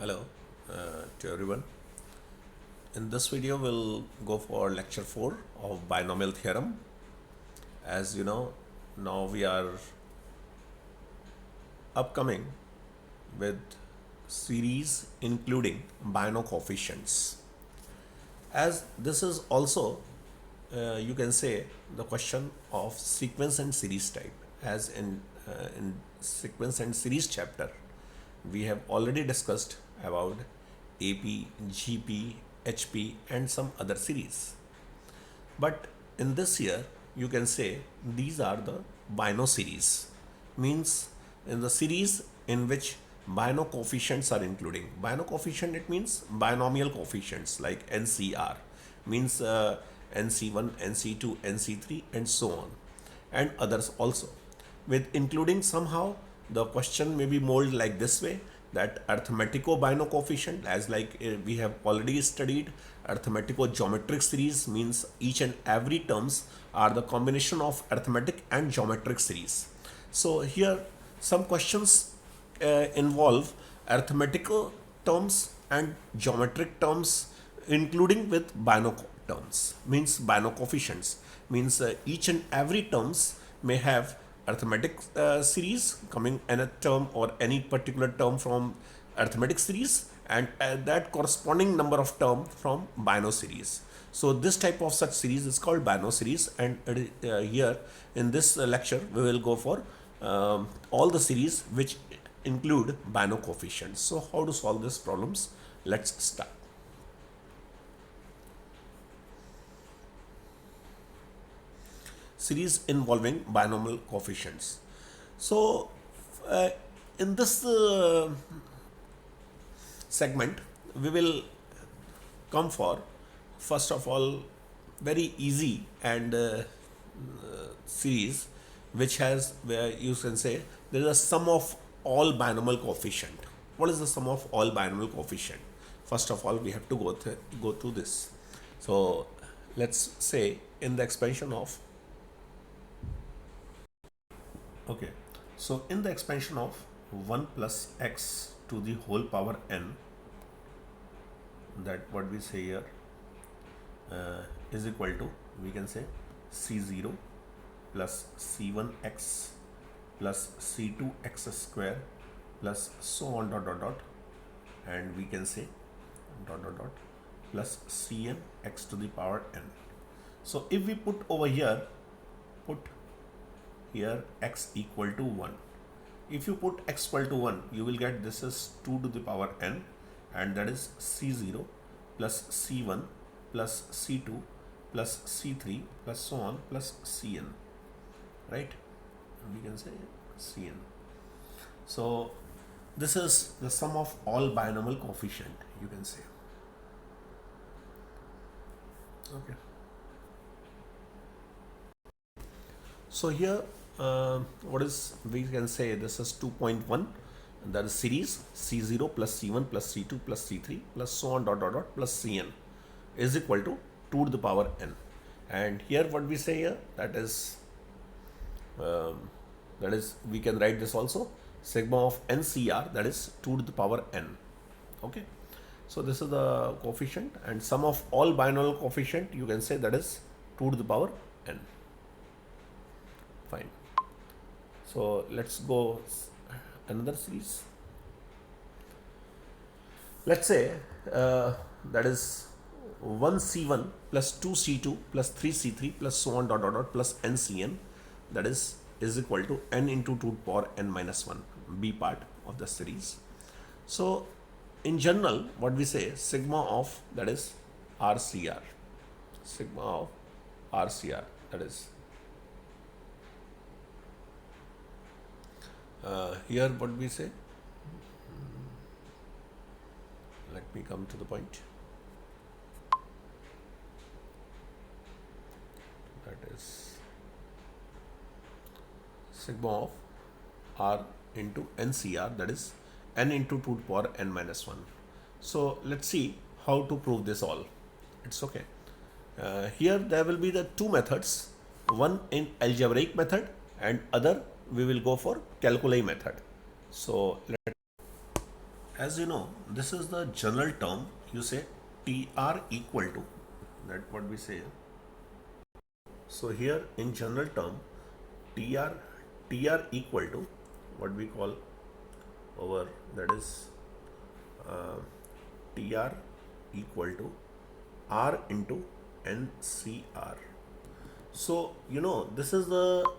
Hello to everyone. In this video, we'll go for lecture 4 of binomial theorem. As you know, now we are upcoming with series including binomial coefficients. As this is also, you can say, the question of sequence and series type. As in sequence and series chapter, we have already discussed about AP, GP, HP and some other series. But in this year, you can say these are the binomial series. Means in the series in which binomial coefficients are including. Binomial coefficient, it means binomial coefficients like NCR. Means NC1, NC2, NC3 and so on. And others also. With including somehow the question may be molded like this way, that arithmetico binomial coefficient, as like we have already studied, arithmetico geometric series means each and every terms are the combination of arithmetic and geometric series. So here some questions involve arithmetical terms and geometric terms including with binomial terms, means binomial coefficients, means each and every terms may have arithmetic series coming in a term or any particular term from arithmetic series and that corresponding number of term from binomial series. So this type of such series is called binomial series, and here in this lecture we will go for all the series which include binomial coefficients. So how to solve these problems? Let's start. Series involving binomial coefficients. So in this segment we will come for, first of all, very easy and series which has, where you can say there is a sum of all binomial coefficient. What is the sum of all binomial coefficient? First of all, we have to go through this. So let's say in the expansion of, okay, so in the expansion of 1 plus x to the whole power n, that what we say here is equal to, we can say c0 plus c1x plus c2x square plus so on dot dot dot, and we can say dot dot dot plus cn x to the power n. So if we put over here, put here x equal to 1. If you put x equal to 1, you will get this is 2 to the power n, and that is c0 plus c1 plus c2 plus c3 plus so on plus cn, right? We can say cn. So this is the sum of all binomial coefficient, you can say. Okay. So here what is, we can say this is 2.1, that is series c0 plus c1 plus c2 plus c3 plus so on dot dot dot plus cn is equal to 2 to the power n. And here what we say here, that is we can write this also, sigma of NCR, that is 2 to the power n. Okay, so this is the coefficient, and sum of all binomial coefficient, you can say that is 2 to the power n. Fine. So let's go another series. Let's say that is 1c1 plus 2c2 plus 3c3 plus so on dot dot dot plus ncn, that is equal to n into 2 to the power n minus 1, b part of the series. So in general, what we say, sigma of, that is RCR, sigma of RCR, that is here what we say, let me come to the point, that is sigma of R into NCR, that is n into 2 to the power n minus 1. So let's see how to prove this all. It's okay. Here there will be the two methods, one in algebraic method and other we will go for calculi method. So as you know, this is the general term. You say TR equal to, that what we say. So here in general term, TR TR equal to what we call over, that is TR equal to R into NCR. So you know this is the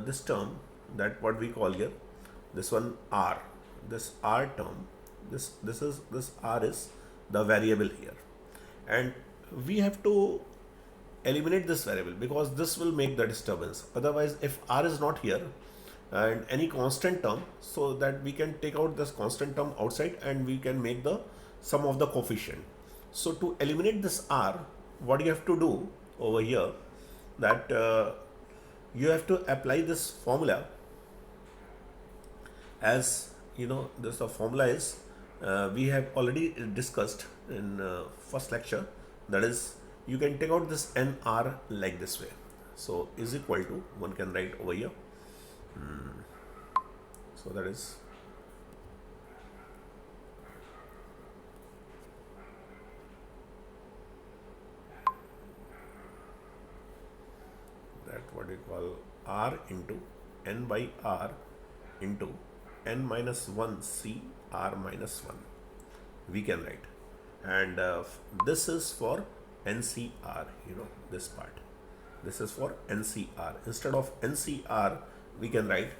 this term, that what we call here, this one R, this R term, this R is the variable here, and we have to eliminate this variable because this will make the disturbance. Otherwise, if R is not here and any constant term, so that we can take out this constant term outside and we can make the sum of the coefficient. So to eliminate this R, what you have to do over here, that you have to apply this formula. As you know, this the formula is, we have already discussed in first lecture, that is, you can take out this NR like this way. So is equal to, one can write over here. So that is that what we call R into N by R into N minus 1 C R minus 1, we can write. And this is for NCR, you know, this part. This is for NCR. Instead of NCR, we can write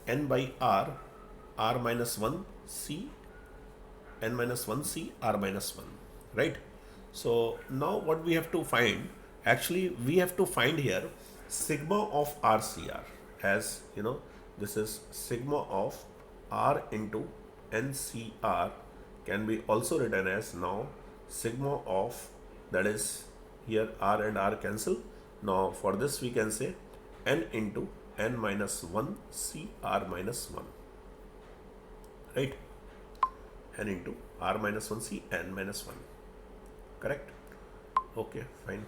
N by R, R minus 1 C, N minus 1 C, R minus 1, right? So now what we have to find, actually we have to find here sigma of RCR, as you know, this is sigma of R into NCR, can be also written as now sigma of, that is, here R and R cancel. Now for this we can say N into N minus 1 C R minus 1, right? N into R minus 1 C N minus 1, correct? Okay, fine.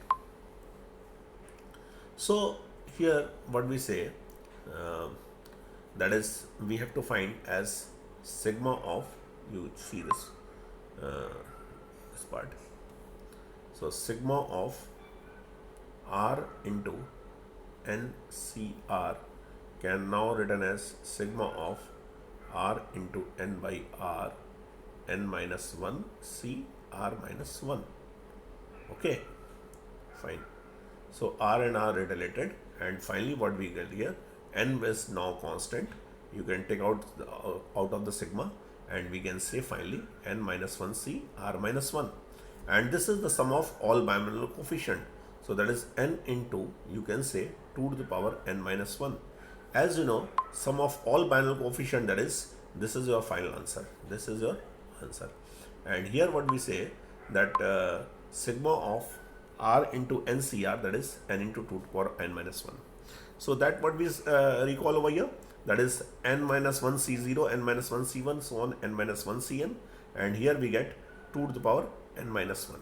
So here what we say, that is, we have to find as sigma of, you see this this part. So sigma of R into NCR can now written as sigma of R into N by R, N minus 1 C R minus 1. Okay, fine. So R and R are related, and finally what we get here, N is now constant. You can take out out of the sigma, and we can say finally N minus 1 C R minus 1. And this is the sum of all binomial coefficient. So that is N into, you can say 2 to the power N minus 1. As you know, sum of all binomial coefficient, that is, this is your final answer. This is your answer. And here what we say, that sigma of R into NCR, that is N into 2 to the power N minus 1. So that what we recall over here, that is N minus 1 C0, N minus 1 C1, so on N minus 1 Cn. And here we get 2 to the power N minus 1,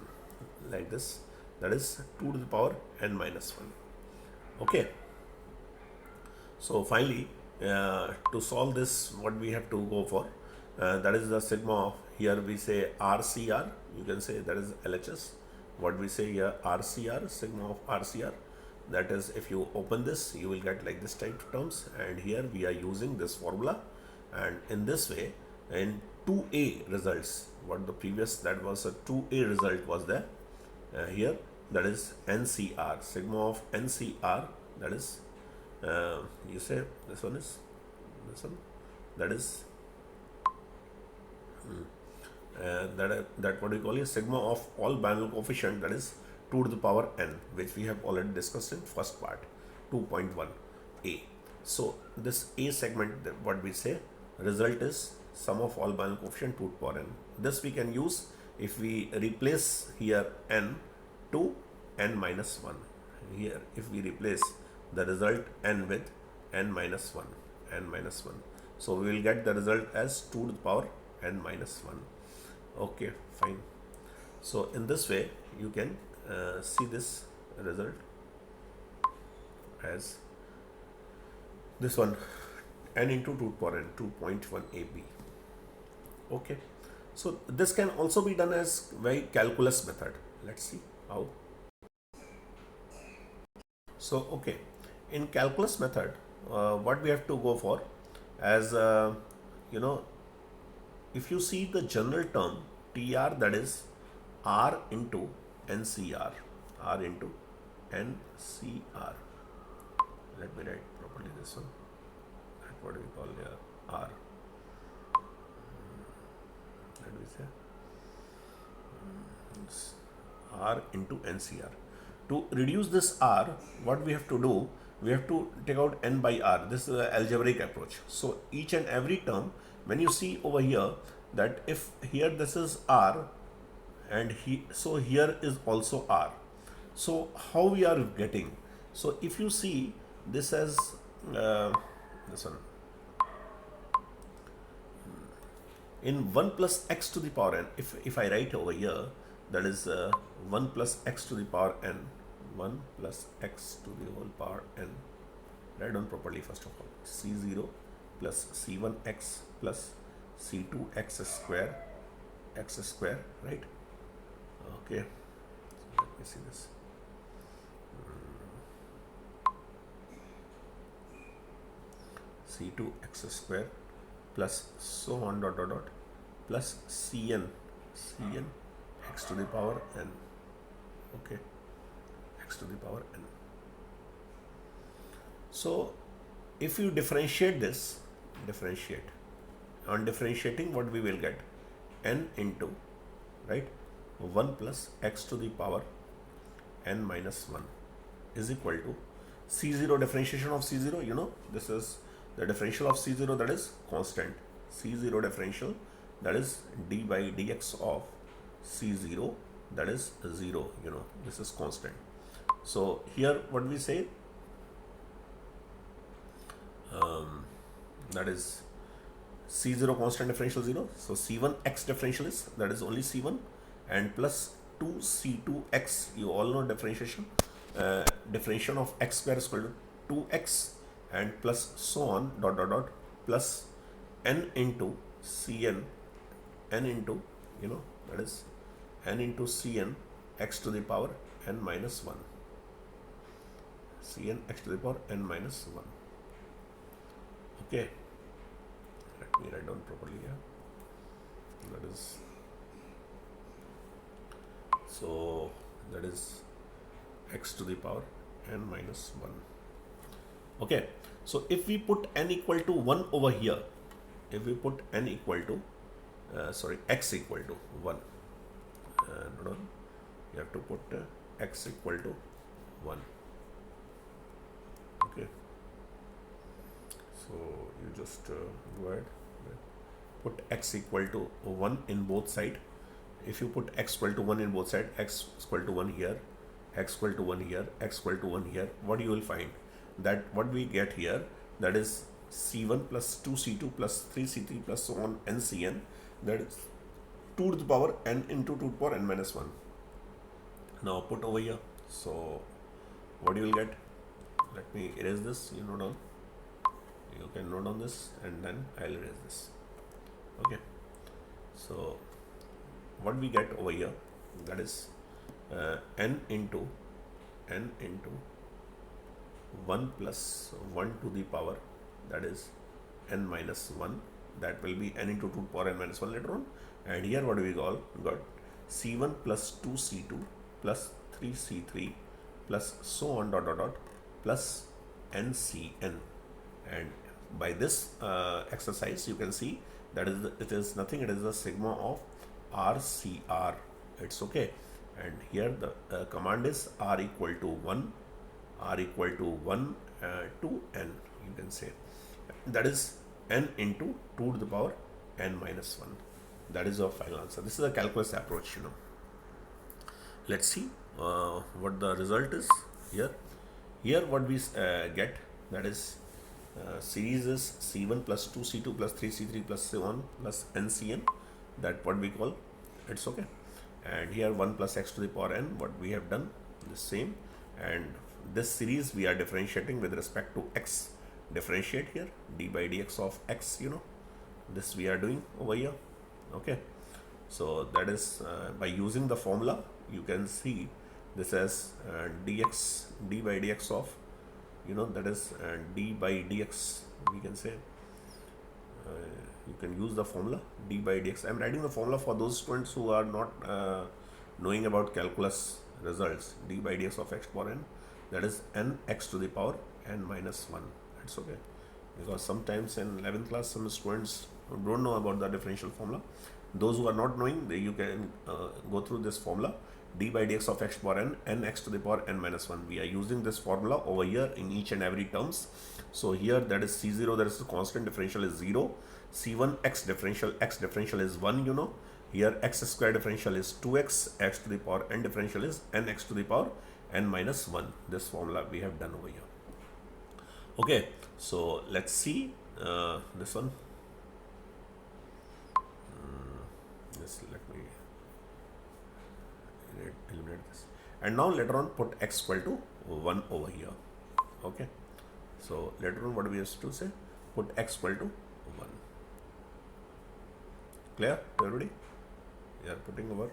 like this. That is 2 to the power N minus 1. Okay. So finally, to solve this, what we have to go for, that is the sigma of, here we say RCR, you can say that is LHS. What we say here, RCR, sigma of RCR, that is, if you open this, you will get like this type of terms. And here we are using this formula, and in this way, in 2A results, what the previous, that was a 2A result was there, here, that is NCR, sigma of NCR, that is, you say this one is, this one, that is, that what we call is sigma of all binomial coefficient, that is 2 to the power n, which we have already discussed in first part, 2.1a. So this A segment, what we say, result is sum of all binomial coefficient 2 to the power n. This we can use if we replace here n to n minus 1. Here if we replace the result n with n minus 1, n minus 1. So we will get the result as 2 to the power n minus 1. Okay, fine. So in this way you can see this result as this one, n into 2 to the power n, 2.1 ab. Okay. So this can also be done as very calculus method. Let's see how. So okay, in calculus method, what we have to go for, as you know, if you see the general term TR, that is R into NCR, R into NCR. Let me write properly this one. What do we call here? R. Let me say R into NCR. To reduce this R, what we have to do, we have to take out N by R. This is an algebraic approach. So each and every term, when you see over here, that if here this is R, and so here is also R. So how we are getting? So if you see this as this one, in 1 plus x to the power n, if I write over here, that is 1 plus x to the power n, 1 plus x to the whole power n. Write down properly first of all. C0 plus C1x plus C2x square, x square, right? Okay, so let me see this. C2x square plus so on dot dot dot plus Cn x to the power n. Okay, x to the power n. So if you differentiate this, on differentiating, what we will get? N into, right, 1 plus x to the power n minus 1 is equal to C0, differentiation of C0, you know, this is the differential of C0, that is constant. C0 differential, that is d by dx of C0, that is 0, you know, this is constant. So here what we say, that is C0 constant differential 0. So C1x differential is, that is only C1, and plus 2C2x, you all know differentiation, differentiation of x square is equal to 2x, and plus so on dot dot dot plus n into Cn, n into, you know, that is n into Cn x to the power n minus 1, Cn x to the power n minus 1. Okay, let me write down properly here. That is, so that is x to the power n minus 1. Okay, so if we put n equal to 1 over here, if we put n equal to x equal to 1, no, you have to put x equal to 1. Okay, so you just go ahead, put x equal to 1 in both side. If you put x equal to 1 in both side, x equal to 1 here, x equal to 1 here, x equal to 1 here, what you will find? That what we get here, that is C1 plus 2C2 plus 3C3 plus so on NCn, that is 2 to the power n into 2 to the power n minus 1. Now put over here. So what you will get? Let me erase this, you note down. You can note down this, and then I'll erase this. Okay, so what we get over here, that is n into 1 plus 1 to the power, that is n minus 1, that will be n into 2 to the power n minus 1 later on. And here what we got C1 plus 2C2 plus 3C3 plus so on dot dot dot plus NCn. And by this exercise you can see that is it is nothing, it is the sigma of RCR. It's okay. And here the command is R equal to 1 to n, you can say, that is n into 2 to the power n minus 1. That is our final answer. This is a calculus approach, you know. Let's see what the result is here. Here what we get, that is series is C1 plus 2C2 plus 3C3 plus so on plus NCn, that what we call, it's okay. And here 1 plus x to the power n, what we have done the same. And this series we are differentiating with respect to x. Differentiate here d by dx of x, you know, this we are doing over here. Okay, So that is by using the formula you can see this as dx d by dx of, that is d by dx, we can say. You can use the formula d by dx. I am writing the formula for those students who are not knowing about calculus results. D by dx of x power n, that is n x to the power n minus 1. That's okay, because sometimes in 11th class some students don't know about the differential formula. Those who are not knowing, you can go through this formula d by dx of x power n, n x to the power n minus 1. We are using this formula over here in each and every terms. So here that is C0, that is the constant differential is 0. C1 x differential is 1, Here x square differential is 2x, x to the power n differential is nx to the power n minus 1. This formula we have done over here. Okay, so let's see this one. Just let me eliminate this. And now later on put x equal to 1 over here. Okay, so later on what we have to say? Put x equal to 1. Clear to everybody? We are putting over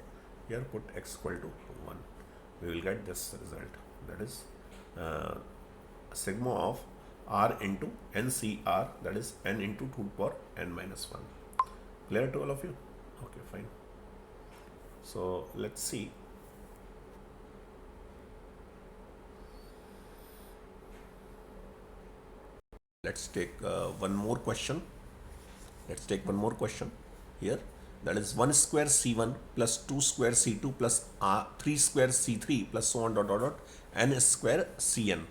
here, put x equal to 1. We will get this result, that is sigma of r into ncr, that is n into 2 to the power n minus 1. Clear to all of you? Okay, fine. So let's see. Let's take one more question. Let's take one more question here. That is 1 square c1 plus 2 square c2 plus 3 square c3 plus so on dot dot dot n square cn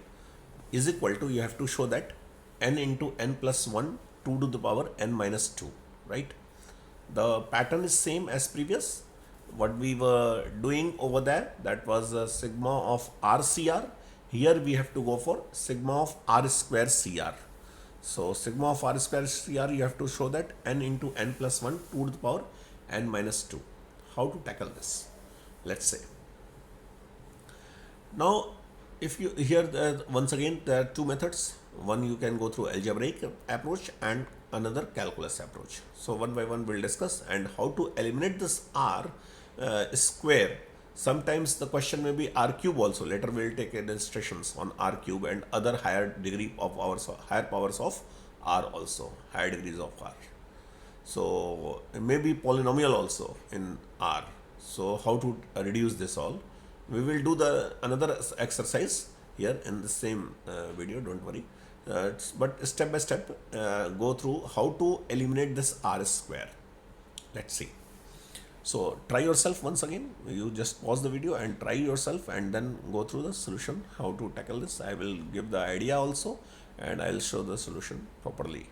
is equal to, you have to show that n into n plus 1 2 to the power n minus 2, right? The pattern is same as previous. What we were doing over there, that was sigma of RCR. Here we have to go for sigma of R square CR. So sigma of R square CR, you have to show that n into n plus 1 2 to the power n minus 2. How to tackle this? Let's say. Now, if you here once again there are two methods. One, you can go through algebraic approach and another calculus approach. So one by one we'll discuss, and how to eliminate this r square. Sometimes the question may be r cube also. Later we'll take illustrations on r cube and other higher degree of higher powers of r also, higher degrees of r. So it may be polynomial also in r. So how to reduce this all? We will do the another exercise here in the same video, don't worry. But step by step go through how to eliminate this r square. Let's see. So try yourself once again. You just pause the video and try yourself, and then go through the solution, how to tackle this. I will give the idea also, and I'll show the solution properly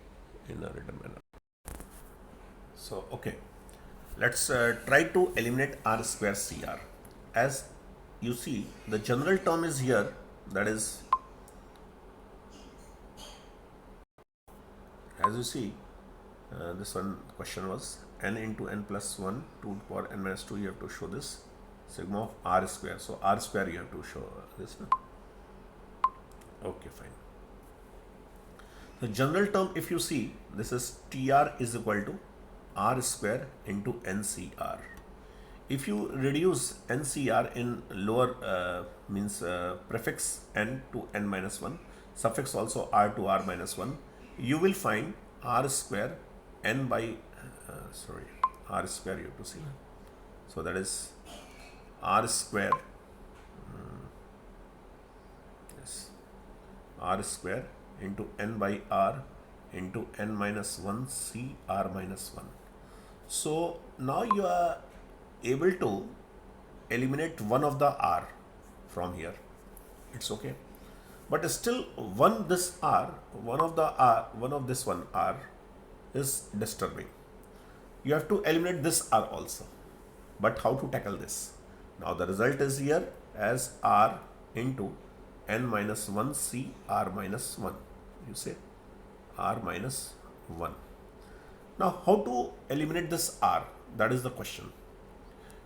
in a written manner. So okay, let's try to eliminate r square CR. As you see, the general term is here, that is, as you see, this one question was n into n plus 1 2 to the power n minus 2. You have to show this sigma of r square. So r square you have to show this. Okay, fine. The general term, if you see, this is TR is equal to r square into NCR. If you reduce NCR in lower means prefix n to n minus 1, suffix also r to r minus 1, you will find r square n by r square you have to see. So that is r square r square into n by r into n minus 1 c r minus 1. So now you are able to eliminate one of the r from here. It's okay, but still one of this r is disturbing. You have to eliminate this r also. But how to tackle this? Now the result is here as r into n minus 1 c r minus 1. You say r minus 1. Now how to eliminate this r? That is the question.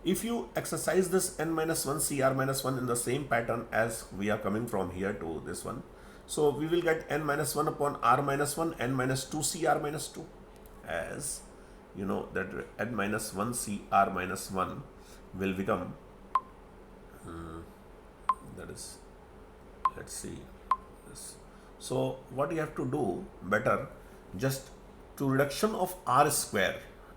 If you exercise this n minus 1 cr minus 1 in the same pattern as we are coming from here to this one, so we will get n minus 1 upon r minus 1, n minus 2 cr minus 2, as you know that n minus 1 c r minus 1 will become, that is, let's see this. So what you have to do better, just to reduction of r square,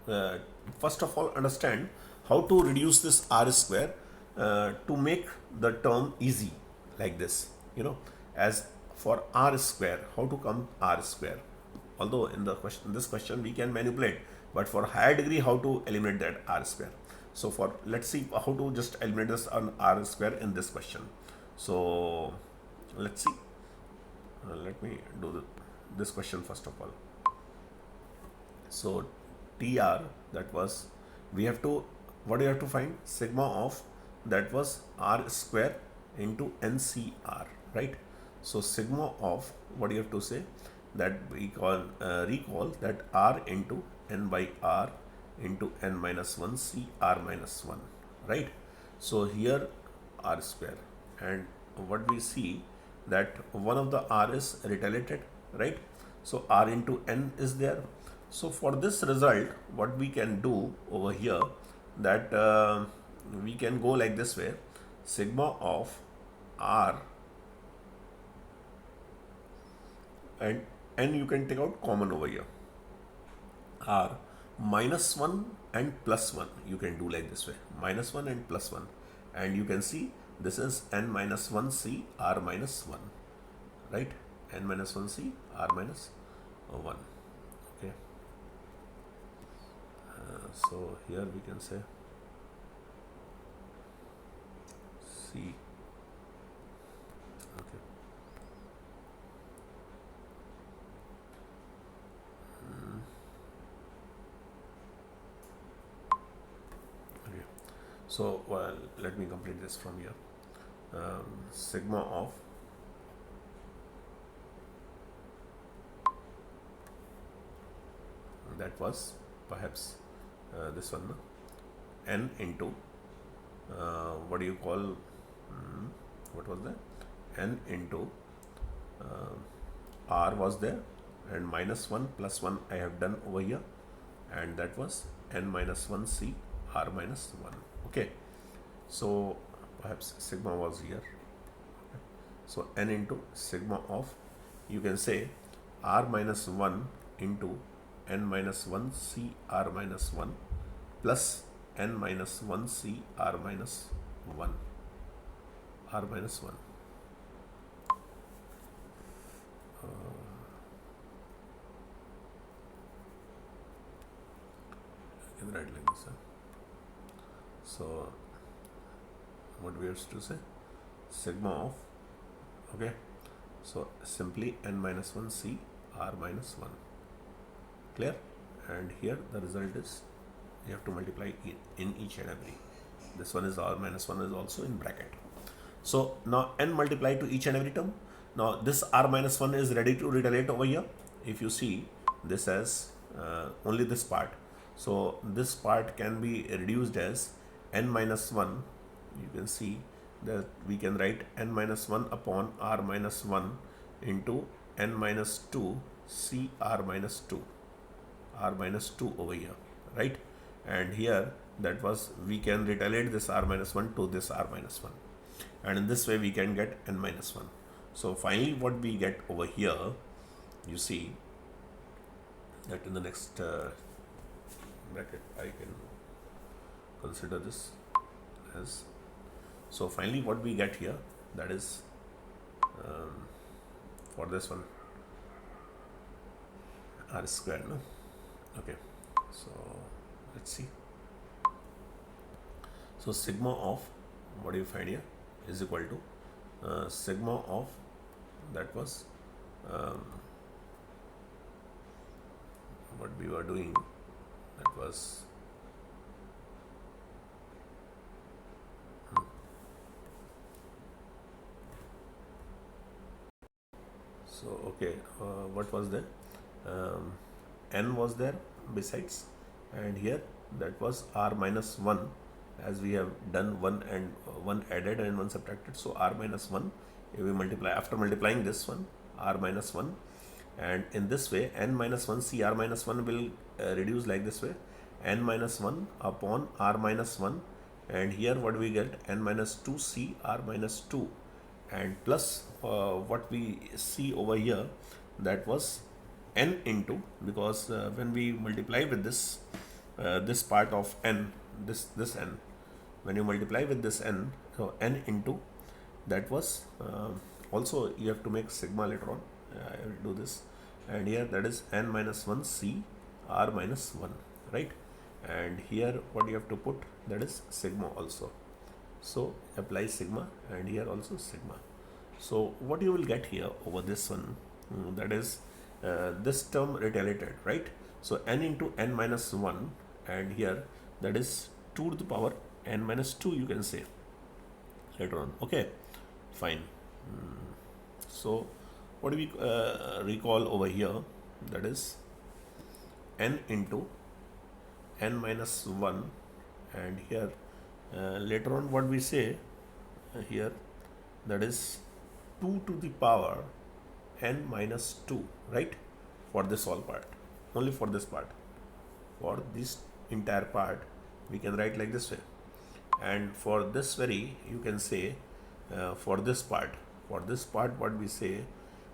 uh, first of all understand how to reduce this r square to make the term easy, like this, you know, as for r square, how to come r square, although in the question, this question we can manipulate, but for higher degree how to eliminate that r square. So for, let's see how to just eliminate this on r square in this question. So let's see, let me do this question first of all. So tr, that was, we have to, what do you have to find, sigma of, that was r square into ncr, right? So sigma of, what do you have to say, that we call, recall that r into n by r into n minus 1 c r minus 1, right? So here r square, and what we see that one of the r is retaliated, right? So r into n is there. So for this result, what we can do over here, that we can go like this way, sigma of r, and n you can take out common over here, r minus 1 and plus 1, you can do like this way, minus 1 and plus 1, and you can see this is n minus 1 c r minus 1, right? N minus 1 c r minus 1, okay. So here we can say c, okay. Okay. So well, let me complete this from here. Sigma of that was perhaps this one, no? N into what do you call, what was that, n into r was there, and minus 1 plus 1 I have done over here, and that was n minus 1 c r minus 1, okay. So perhaps sigma was here, okay. So n into sigma of, you can say r minus 1 into n minus 1 c r minus 1 plus n minus 1 c r minus 1, r minus 1. I can write like this. So what we have to say, sigma of, okay. So simply n minus 1 c r minus 1, clear? And here the result is, you have to multiply in each and every, this one is r minus 1 is also in bracket. So now n multiply to each and every term. Now this r minus 1 is ready to retaliate over here. If you see this as only this part, so this part can be reduced as n minus 1. You can see that we can write n minus 1 upon r minus 1 into n minus 2 c r minus 2, r minus 2 over here, right? And here that was, we can retaliate this r minus 1 to this r minus 1, and in this way we can get n minus 1. So finally what we get over here, you see that in the next bracket I can consider this as, so finally what we get here, that is for this one r square, no? Okay, so let's see. So sigma of, what do you find here, is equal to sigma of, that was what we were doing, that was so okay, what was there, n was there besides, and here that was r minus 1, as we have done one and one added and one subtracted. So r minus 1, if we multiply, after multiplying this one r minus 1, and in this way n minus 1 c r minus 1 will reduce like this way, n minus 1 upon r minus 1, and here what we get, n minus 2 c r minus 2, and plus what we see over here, that was n into, because when we multiply with this part of n, this n, when you multiply with this n, so n into, that was also you have to make sigma later on. I will do this, and here that is n minus 1 c r minus 1, right? And here what you have to put, that is sigma also. So apply sigma, and here also sigma. So what you will get here over this one, that is this term retaliated, right? So n into n minus 1, and here that is 2 to the power n minus 2, you can say later on. Okay, fine. So what do we recall over here, that is n into n minus 1, and here later on what we say here, that is 2 to the power n minus 2, right? For this whole part, only for this part, for this entire part we can write like this way. And for this very, you can say for this part what we say,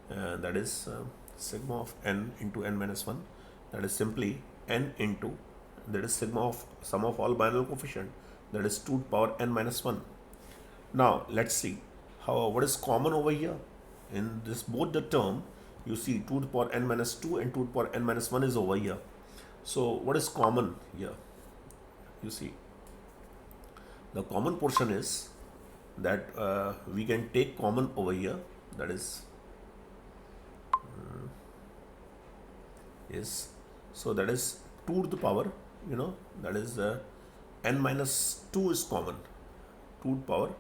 that is sigma of n into n minus 1, that is simply n into, that is sigma of sum of all binomial coefficient, that is 2 to power n minus 1. Now let's see how, what is common over here in this both the term. You see 2 to the power n minus 2 and 2 to the power n minus 1 is over here. So what is common here? You see the common portion is that we can take common over here, that is so that is 2 to the power, that is n minus 2 is common, 2 to the power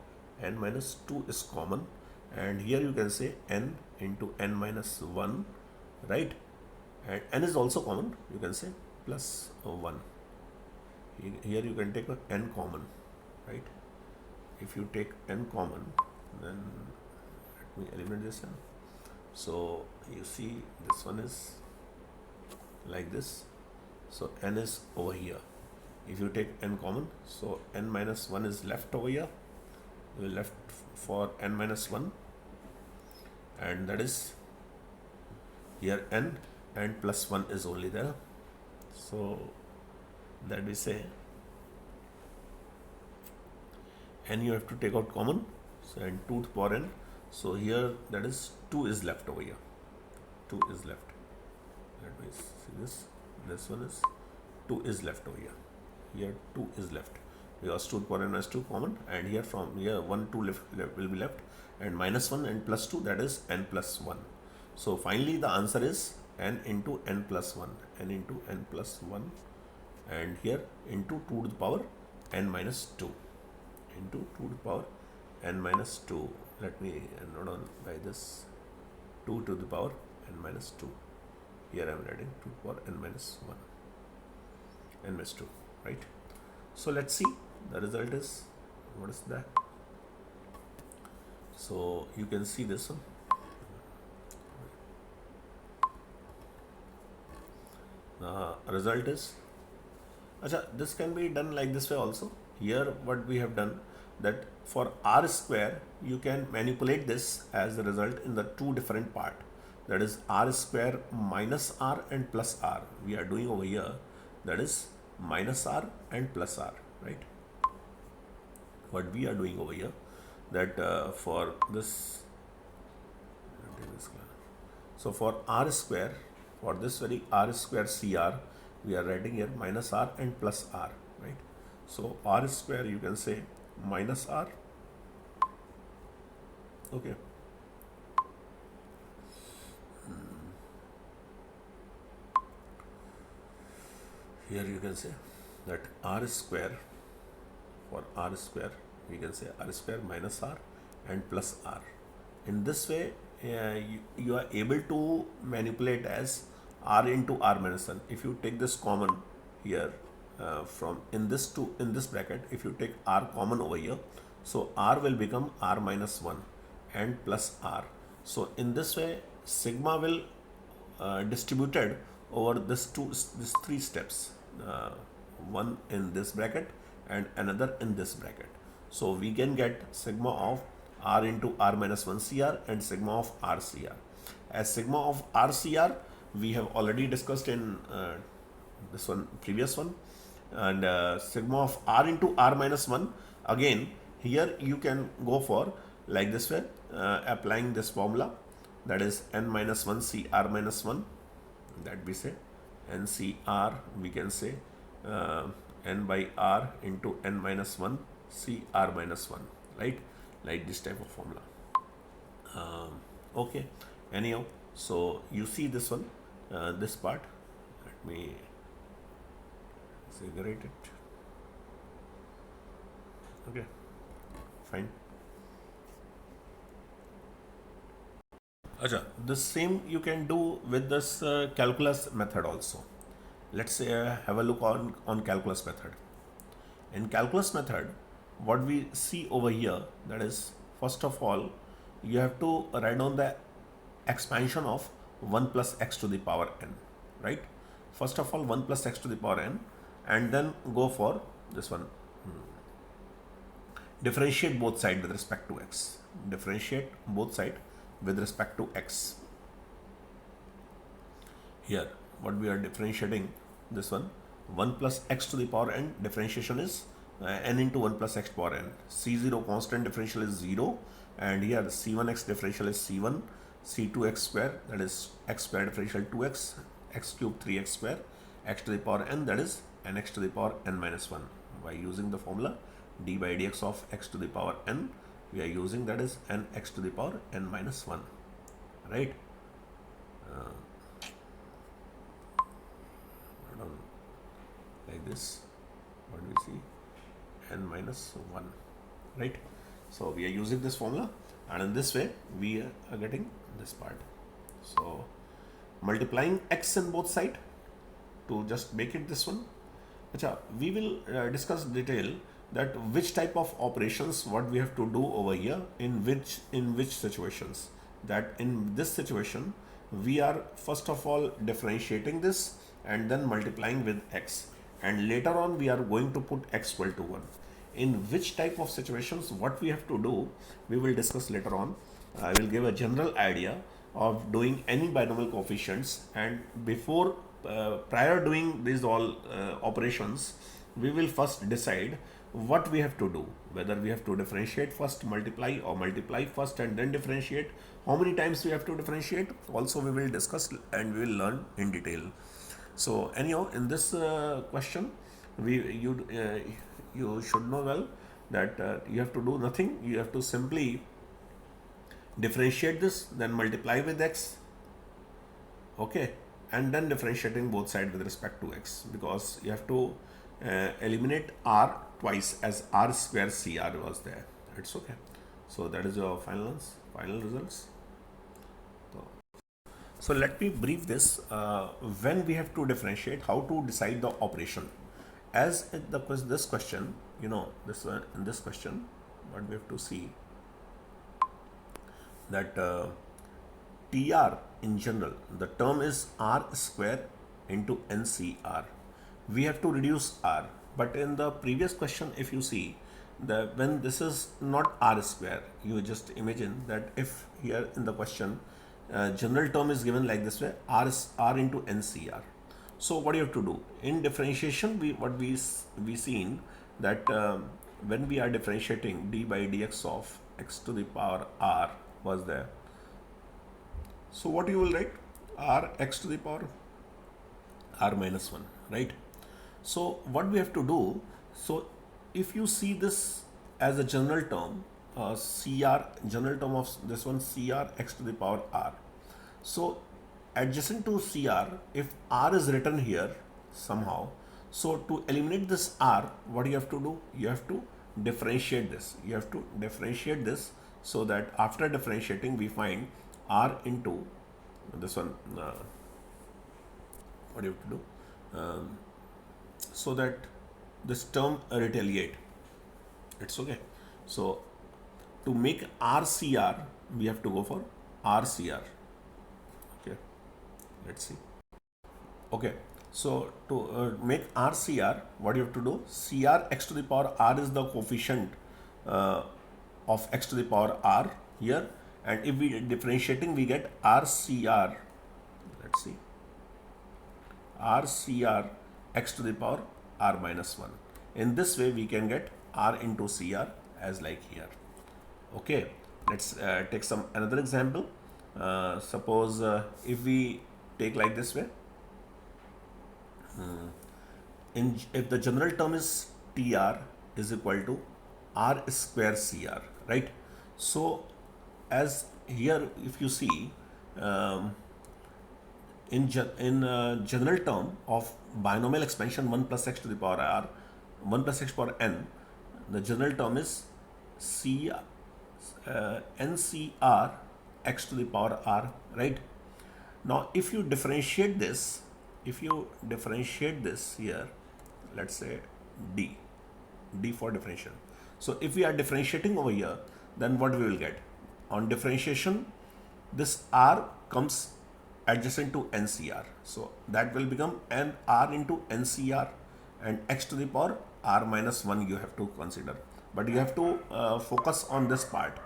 n minus 2 is common, and here you can say n into n minus 1, right? And n is also common, you can say plus 1. Here you can take a n common, right? If you take n common, then let me eliminate this n. So you see this one is like this, so n is over here. If you take n common, so n minus 1 is left over here, we left for n minus 1, and that is here n, and plus 1 is only there. So that we say n you have to take out common, so and 2 to the power n, so here that is 2 is left over here, 2 is left. Let me see this one is 2 is left over here, here 2 is left, because 2 to the power n minus 2 common, and here from here 1 2 will be left, and minus 1 and plus 2, that is n plus 1. So finally the answer is n into n plus 1, n into n plus 1, and here into 2 to the power n minus 2, into 2 to the power n minus 2. Let me note on by this 2 to the power n minus 2. Here I am writing 2 to the power n minus 1, n minus 2, right? So let's see the result is, what is that? So you can see this one. The result is, this can be done like this way also. Here what we have done, that for r square you can manipulate this as the result in the two different part, that is r square minus r and plus r. We are doing over here, that is minus r and plus r, right? What we are doing over here, that for this, so for r square, for this very r square cr, we are writing here minus r and plus r, right? So r square you can say minus r, okay. Here you can say that r square, for r square we can say r square minus r and plus r. In this way you are able to manipulate as r into r minus 1. If you take this common here from in this bracket, if you take r common over here, so r will become r minus 1 and plus r. So in this way sigma will distributed over these three steps, one in this bracket and another in this bracket. So we can get sigma of r into r minus 1 cr and sigma of r cr. As sigma of r cr we have already discussed in this one, previous one, and sigma of r into r minus 1, again here you can go for like this way, applying this formula, that is n minus 1 cr minus 1, that we say n cr, we can say n by r into n minus 1 cr minus 1, right, like this type of formula. Okay, anyhow, so you see this one, this part, let me segregate it. Okay, fine. Acha, the same you can do with this calculus method also. Let's say have a look on calculus method. In calculus method, what we see over here, that is, first of all, you have to write down the expansion of 1 plus x to the power n, right? First of all, 1 plus x to the power n, and then go for this one. Differentiate both sides with respect to x. Differentiate both sides with respect to x. Here, what we are differentiating, this one, 1 plus x to the power n, differentiation is n into 1 plus x power n. C0 constant differential is 0, and here C1x differential is C1, C2x square, that is x square differential 2x, x cube 3x square, x to the power n, that is nx to the power n minus 1. By using the formula d by dx of x to the power n, we are using, that is nx to the power n minus 1, right? Like this, what do we see? N minus 1, right? So we are using this formula, and in this way we are getting this part. So multiplying x in both sides to just make it this one. Achha, we will discuss detail that which type of operations what we have to do over here in which situations. That in this situation we are first of all differentiating this and then multiplying with x, and later on we are going to put x equal to 1. In which type of situations what we have to do, we will discuss later on. I will give a general idea of doing any binomial coefficients, and before prior doing these all operations, we will first decide what we have to do, whether we have to differentiate first, multiply, or multiply first and then differentiate, how many times we have to differentiate, also we will discuss and we will learn in detail. So anyhow, in this question, you should know well that you have to do nothing, you have to simply differentiate this, then multiply with x, okay, and then differentiating both sides with respect to x, because you have to eliminate r twice, as r square cr was there. It's okay. So that is your final results. So let me brief this. When we have to differentiate, how to decide the operation. As in this question, you know, this one, in this question, what we have to see, that TR in general, the term is r square into NCR. We have to reduce r, but in the previous question, if you see, when this is not r square, you just imagine that if here in the question general term is given like this way, r into NCR. So what do you have to do in differentiation? We seen that when we are differentiating d by dx of x to the power r was there. So what you will write? R x to the power r minus 1, right? So what we have to do, so if you see this as a general term, CR, general term of this one, CR x to the power r. So adjacent to CR, if r is written here somehow, so to eliminate this r, what you have to do? You have to differentiate this. You have to differentiate this, so that after differentiating we find r into this one. What do you have to do? So that this term retaliate. It's okay. So to make RCR, we have to go for RCR. Okay. Let's see. Okay, so to make R CR, what you have to do, CR x to the power R is the coefficient uh, of x to the power R here, and if we differentiating, we get RCR. Let's see, RCR x to the power R minus 1. In this way, we can get R into CR as like here. Okay, let's take some another example. Suppose if we take like this way, if the general term is TR is equal to R square CR, right? So as here, if you see, um, in general term of binomial expansion 1 plus x to the power r, 1 plus x power n, the general term is C NCR x to the power r, right? Now if you differentiate this, here, let's say d for differentiation. So if we are differentiating over here, then what we will get on differentiation, this r comes adjacent to NCR, so that will become n r into NCR, and x to the power r minus 1 you have to consider, but you have to focus on this part.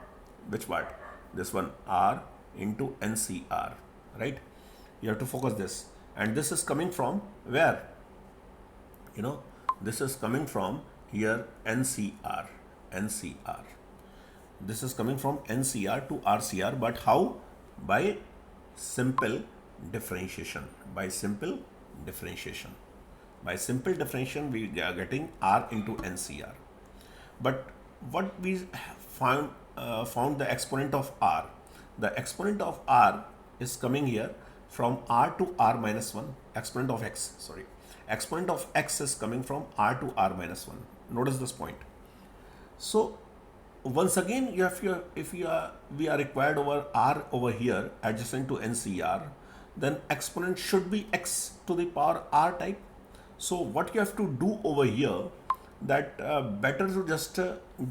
Which part? This one, r into NCR, right? You have to focus this, and this is coming from where? This is coming from here, NCR. This is coming from NCR to RCR, but how? By simple differentiation. By simple differentiation, we are getting R into NCR. But what we found the exponent of R. The exponent of R is coming here from R to R minus 1. Exponent of X, sorry. Exponent of X is coming from R to R minus 1. Notice this point. So once again, we are required over R over here adjacent to NCR, then exponent should be X to the power R type. So what you have to do over here, that better to just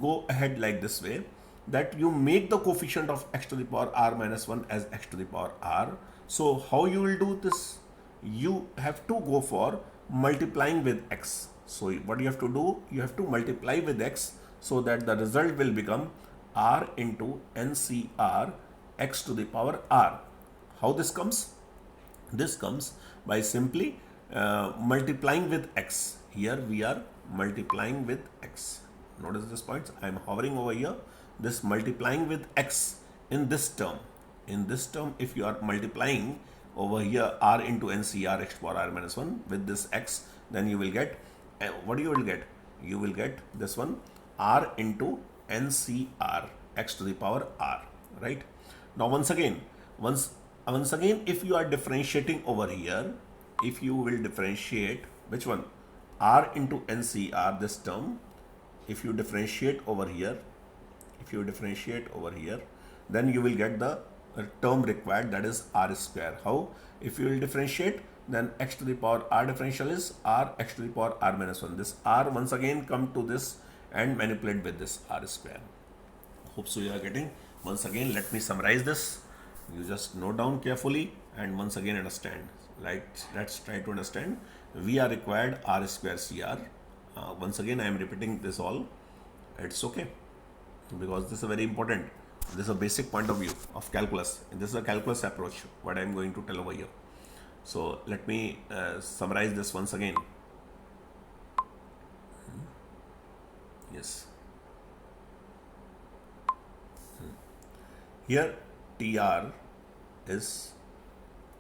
go ahead like this way, that you make the coefficient of x to the power r minus 1 as x to the power r. So how you will do this? You have to go for multiplying with x. So what you have to do, you have to multiply with x, so that the result will become r into NCR x to the power r. How this comes? This comes by simply multiplying with x. Here we are multiplying with x. Notice this point. I am hovering over here. This multiplying with x in this term. In this term, if you are multiplying over here r into NCR x to the power r minus 1 with this x, then you will get, what you will get? You will get this one, r into NCR x to the power r, right? Now once again, if you are differentiating over here, if you will differentiate which one? R into NCR, this term, if you differentiate over here, then you will get the term required, that is r square. How? If you will differentiate, then x to the power r differential is r x to the power r minus 1. This r once again come to this and manipulate with this r square. Hope so you are getting. Once again, let me summarize this. You just note down carefully and once again understand. Let's try to understand. We are required r square CR. Once again, I am repeating this all. It's okay, because this is very important. This is a basic point of view of calculus. This is a calculus approach, what I am going to tell over here. So let me summarize this once again. Yes. Here TR is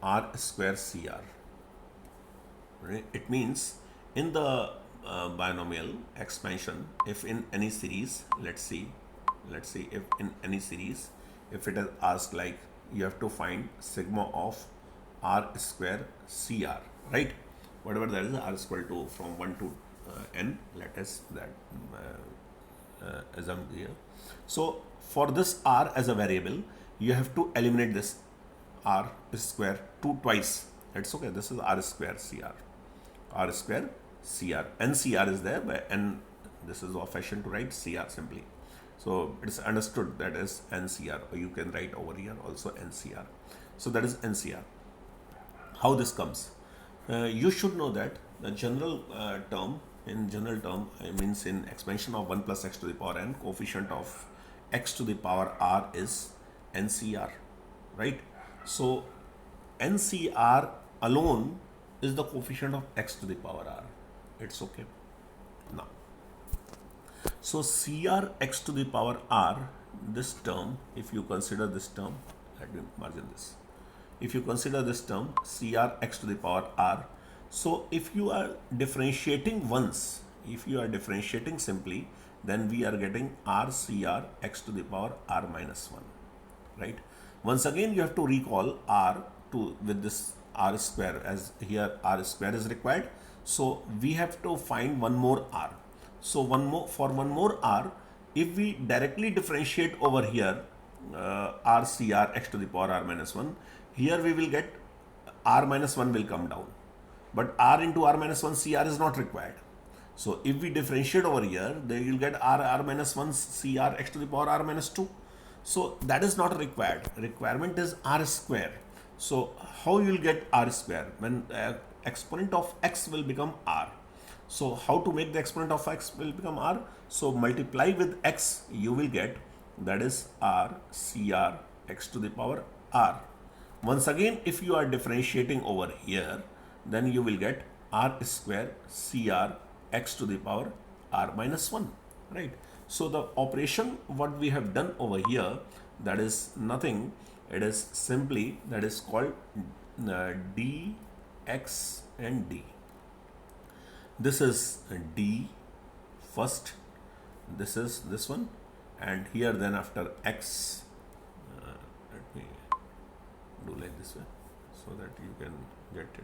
R square CR. Right? It means in the binomial expansion, if in any series, let's see if in any series, if it is asked like you have to find sigma of R square CR, right? Whatever that is, R is equal to from 1 to n, let us that assume here. So for this R as a variable, you have to eliminate this R square twice. It's okay. This is R square CR. R square CR. NCR is there, but n, this is the fashion to write CR simply. So it is understood that is NCR, or you can write over here also NCR. So that is NCR. how this comes. You should know that the general term, in general term, means in expansion of 1 plus x to the power n, coefficient of x to the power r is NCR, right? So NCR alone is the coefficient of x to the power r. It's okay. Now, so CR x to the power r, this term, if you consider this term, let me margin this. If you consider this term CR x to the power r, so if you are differentiating once, if you are differentiating simply, then we are getting RCR x to the power r minus 1, right? Once again, you have to recall r to with this r square, as here r square is required. So we have to find one more r. So one more r, if we directly differentiate over here RCR x to the power r minus 1, here we will get r minus 1 will come down. But r into r minus 1 CR is not required. So if we differentiate over here, then you will get r minus 1 CR x to the power r minus 2. So that is not required. Requirement is r square. So how you will get r square? When exponent of x will become r. So how to make the exponent of x will become r? So multiply with x, you will get, that is r CR x to the power r. Once again, if you are differentiating over here, then you will get r square CR x to the power r minus 1, right? So the operation what we have done over here, that is nothing, it is simply, that is called dx and d. This is d first, this is this one, and here then after x, let me do like this way so that you can get it.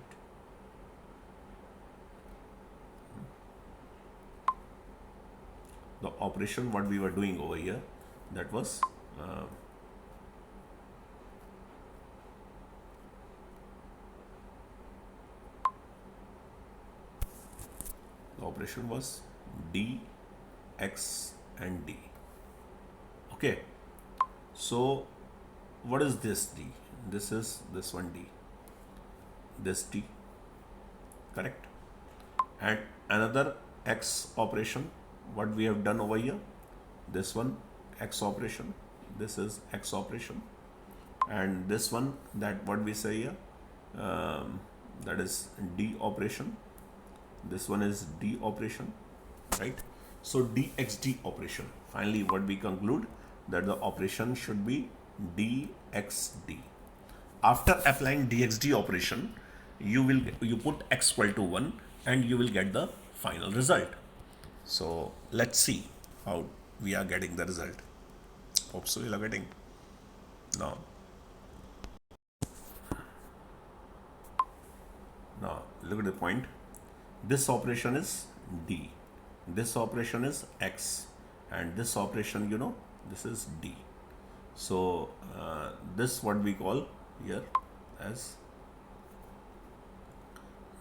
The operation what we were doing over here, that was the operation was d, x and d. Okay, so what is this d? This is this one d, this d, correct? And another x operation what we have done over here, this one x operation, this is x operation, and this one, that what we say here, that is d operation, this one is d operation, right? So dxd operation, finally what we conclude, that the operation should be dxd. After applying dxd operation, you put x equal to 1 and you will get the final result. So let's see how we are getting the result. Hope so you are getting. Now look at the point. This operation is d, this operation is x, and this operation, this is d. So this what we call here as,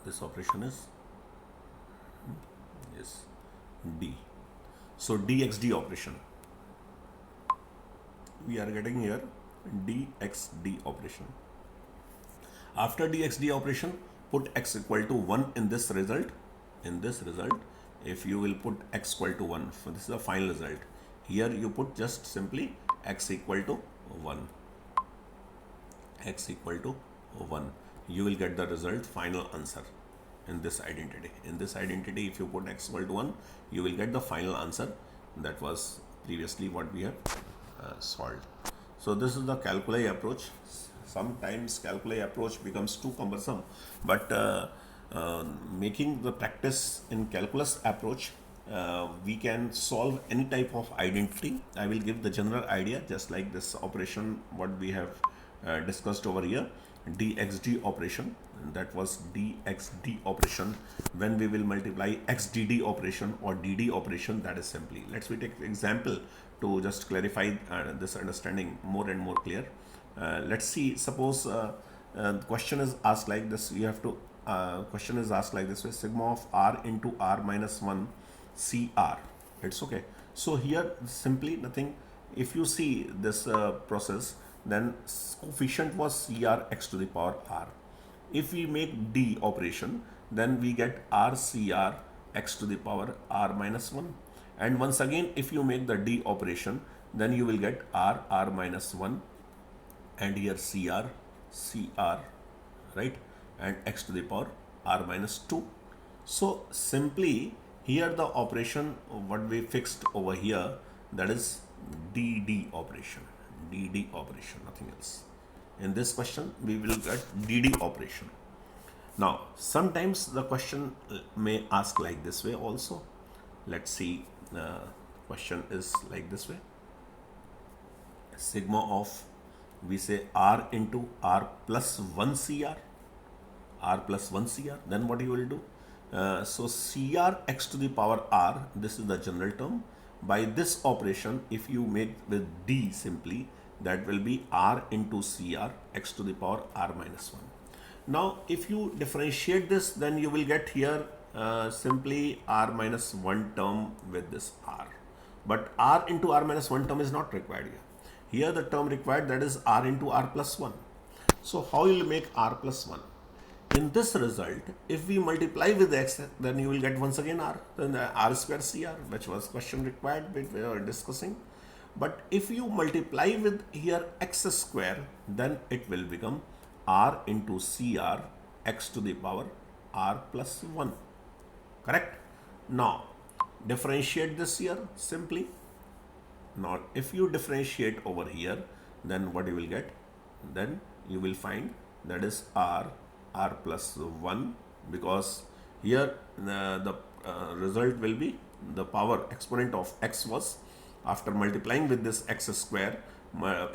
this operation is yes, d. So dxd operation, we are getting here dxd operation. After dxd operation, put x equal to 1 in this result. In this result, if you will put x equal to 1, so this is the final result. Here you put just simply x equal to 1. X equal to 1. You will get the result, final answer in this identity. In this identity, if you put x equal to 1, you will get the final answer. That was previously what we have solved. So this is the calculi approach. Sometimes calculi approach becomes too cumbersome, but making the practice in calculus approach, we can solve any type of identity. I will give the general idea, just like this operation what we have discussed over here, dxd operation, that was dxd operation. When we will multiply xdd operation or dd operation, that is simply, let's we take example to just clarify this understanding more and more clear. Let's see, suppose the question is asked like this. You have to question is asked like this way: sigma of r into r minus 1 CR. It's okay. So here simply nothing. If you see this process, then coefficient was CR x to the power r. If we make d operation, then we get RCR x to the power r minus 1. And once again, if you make the d operation, then you will get r minus 1, and here CR, right, and x to the power r minus 2. So simply here the operation what we fixed over here, that is DD operation, nothing else. In this question we will get DD operation. Now sometimes the question may ask like this way also. Let's see, question is like this way: sigma of, we say, r into r plus 1 CR, then what you will do? So CR x to the power r, this is the general term. By this operation, if you make with d simply, that will be r into CR x to the power r minus 1. Now if you differentiate this, then you will get here simply r minus 1 term with this r. But r into r minus 1 term is not required here. Here the term required, that is r into r plus 1. So how you will make r plus 1? In this result, if we multiply with x, then you will get once again r, then r square CR, which was question required, which we were discussing. But if you multiply with here x square, then it will become r into CR x to the power r plus 1. Correct? Now differentiate this here simply. Now if you differentiate over here, then what you will get? Then you will find that is r plus 1, because here the result will be the power exponent of x was, after multiplying with this x square,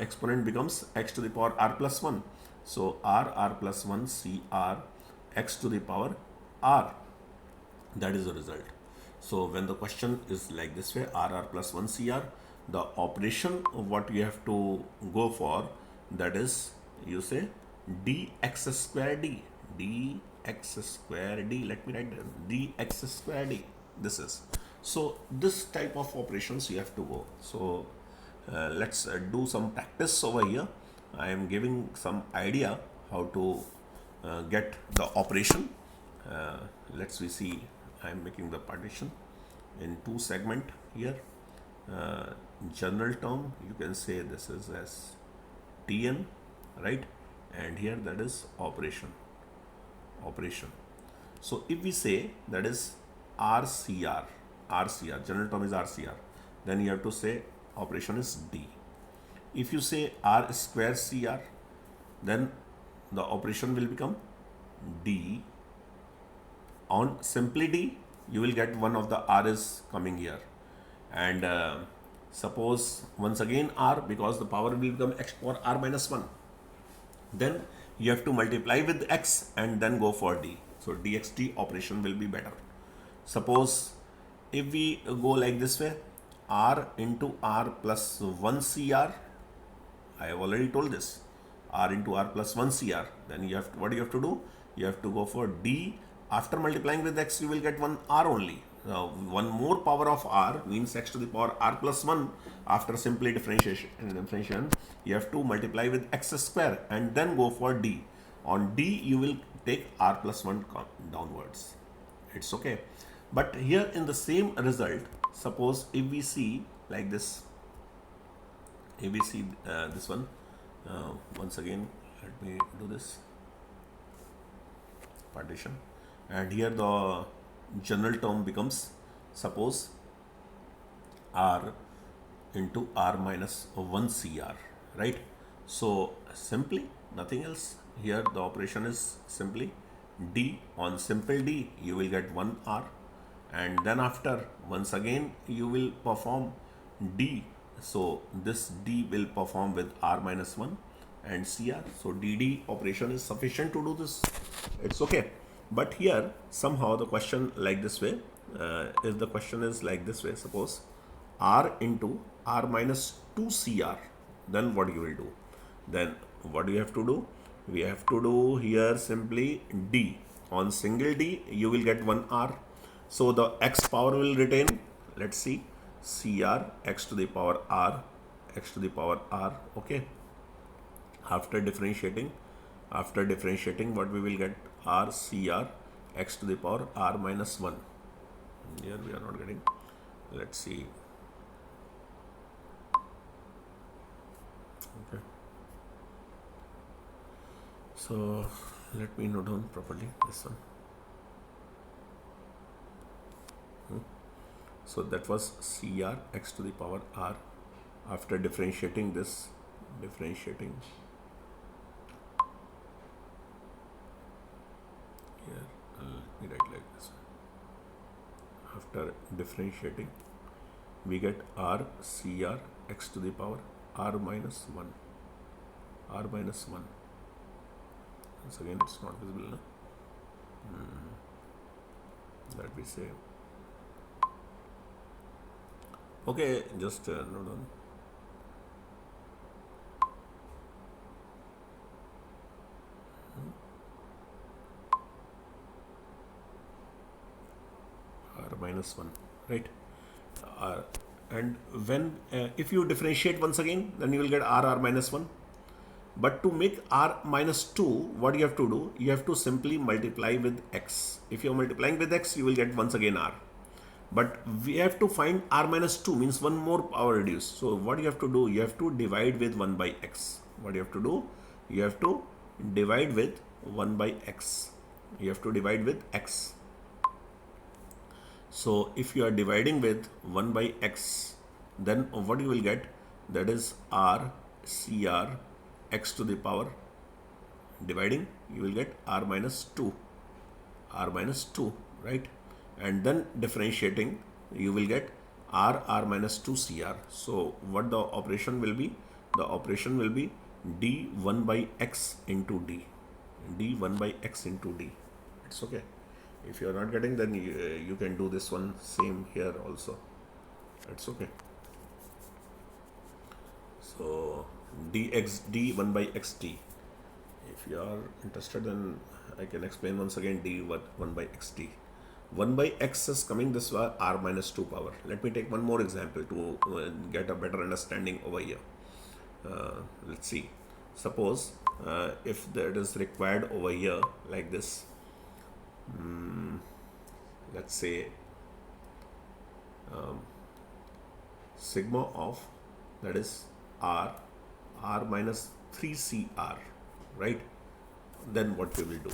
exponent becomes x to the power r plus 1. So r plus 1 CR x to the power r, that is the result. So when the question is like this way, r plus 1 CR, the operation what you have to go for, that is, you say dx square d, let me write down dx square d. This is, so this type of operations you have to go. So let's do some practice over here. I am giving some idea how to get the operation. Let's we see, I am making the partition in two segment here. General term, you can say this is as Tn, right, and here that is operation. So if we say that is RCR, general term is RCR, then you have to say operation is D. If you say R square CR, then the operation will become D. On simply D, you will get one of the R is coming here, and suppose once again R, because the power will become x power r minus 1. Then you have to multiply with x and then go for d. So dxt operation will be better. Suppose if we go like this way, r into r plus 1 CR, I have already told this, r into r plus 1 CR, then you have to, what you have to do? You have to go for d. After multiplying with x, you will get one r only. Now one more power of r means x to the power r plus 1. After simply differentiation, you have to multiply with x square and then go for d. On d, you will take r plus 1 downwards. It's okay. But here in the same result, suppose if we see like this, if we see this one, once again, let me do this partition, and here the general term becomes, suppose r into r minus 1 CR, right? So simply nothing else. Here the operation is simply d. On simple d, you will get 1 r, and then after once again you will perform d. So this d will perform with r minus 1 and CR. So dd operation is sufficient to do this. It's okay. But here somehow the question like this way, if the question is like this way, suppose r into r minus 2 CR, then what you will do? Then what do you have to do? We have to do here simply d. On single d, you will get 1 r. So the x power will retain. Let's see, CR x to the power r, okay. After differentiating, After differentiating, what we will get? R CR x to the power R minus 1. Here we are not getting. Let's see. Okay. So let me note down properly this one. So that was CR x to the power R. After differentiating this, here let me write like this. After differentiating, we get R CR x to the power R minus 1. R minus 1. Once again, it's not visible now. That we say. Okay, just note down. R minus 1, right? And when if you differentiate once again, then you will get R minus 1. But to make R minus 2, what you have to do? You have to simply multiply with x. If you are multiplying with x, you will get once again R. But we have to find R minus 2, means one more power reduced. So what you have to do? You have to divide with 1 by x. What you have to do? You have to divide with 1 by x. You have to divide with x. So if you are dividing with 1 by x, then what you will get? That is R CR x to the power, dividing, you will get R minus 2. R minus 2, right? And then differentiating, you will get R minus 2 CR. So what the operation will be? The operation will be d1 by x into d. d1 by x into d. It's okay. If you are not getting, then you can do this one same here also. That's okay. So dx d1 by xt. If you are interested, then I can explain once again d1 by xt. 1 by x is coming this way, R minus 2 power. Let me take one more example to get a better understanding over here. Let's see. Suppose if that is required over here like this, let's say sigma of, that is R minus 3 CR, right? Then what we will do?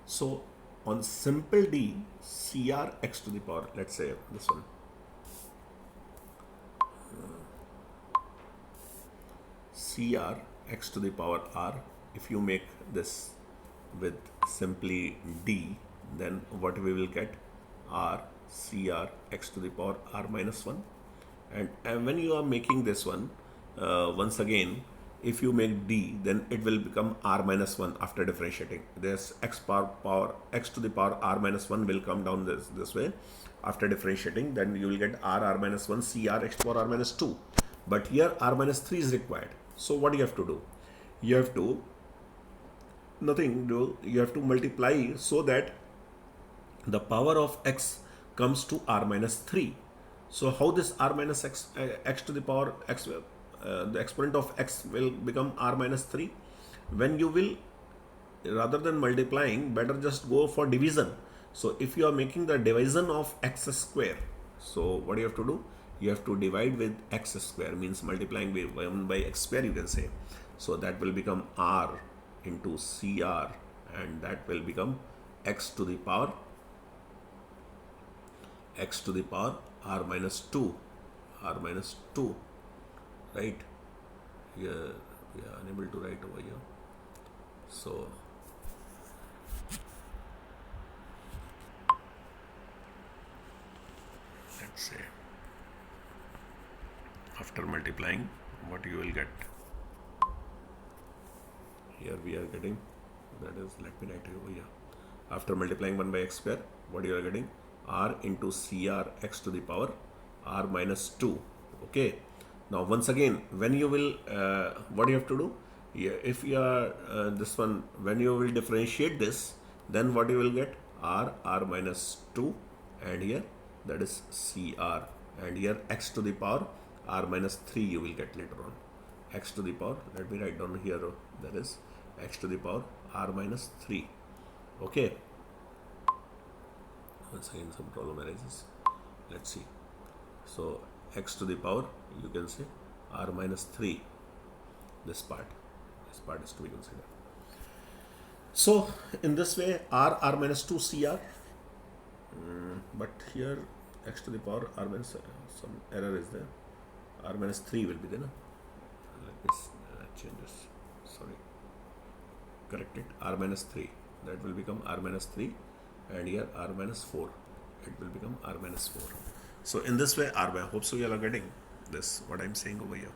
So on simple D, CR x to the power, let's say this one, CR x to the power R. If you make this with simply D, then what we will get? R CR x to the power R minus 1. And when you are making this one, once again, if you make D, then it will become R minus 1 after differentiating. This x to the power R minus 1 will come down this way after differentiating. Then you will get R minus 1 CR x to the power R minus 2. But here R minus 3 is required. So what do you have to do? You have to you have to multiply so that the power of x comes to R minus 3. So how this R minus x to the power x, the exponent of x will become R minus 3? When you will, rather than multiplying, better just go for division. So if you are making the division of x square, so what do you have to do? You have to divide with x square, means multiplying with 1 by x square, you can say. So that will become R into CR, and that will become x to the power R minus 2, right? Here we are unable to write over here. So let's say after multiplying, what you will get? Here we are getting, that is, let me write it over here. After multiplying 1 by x square, what you are getting? R into CR x to the power R minus 2. Okay. Now once again, when you will, what you have to do? If you are this one, when you will differentiate this, then what you will get? R minus 2, and here that is CR, and here x to the power R minus 3 you will get later on. X to the power, let me write down here, that is x to the power r minus 3. Okay, once again some problem arises. Let's see. So x to the power, you can say r minus 3. This part is to be considered. So in this way, r minus 2 cr, but here x to the power r minus, some error is there, r minus 3 will be there. Let me change this, sorry, correct it, r minus 3, that will become r minus 3, and here r minus 4, it will become r minus 4. So in this way, I hope so you all are getting this, what I'm saying over here.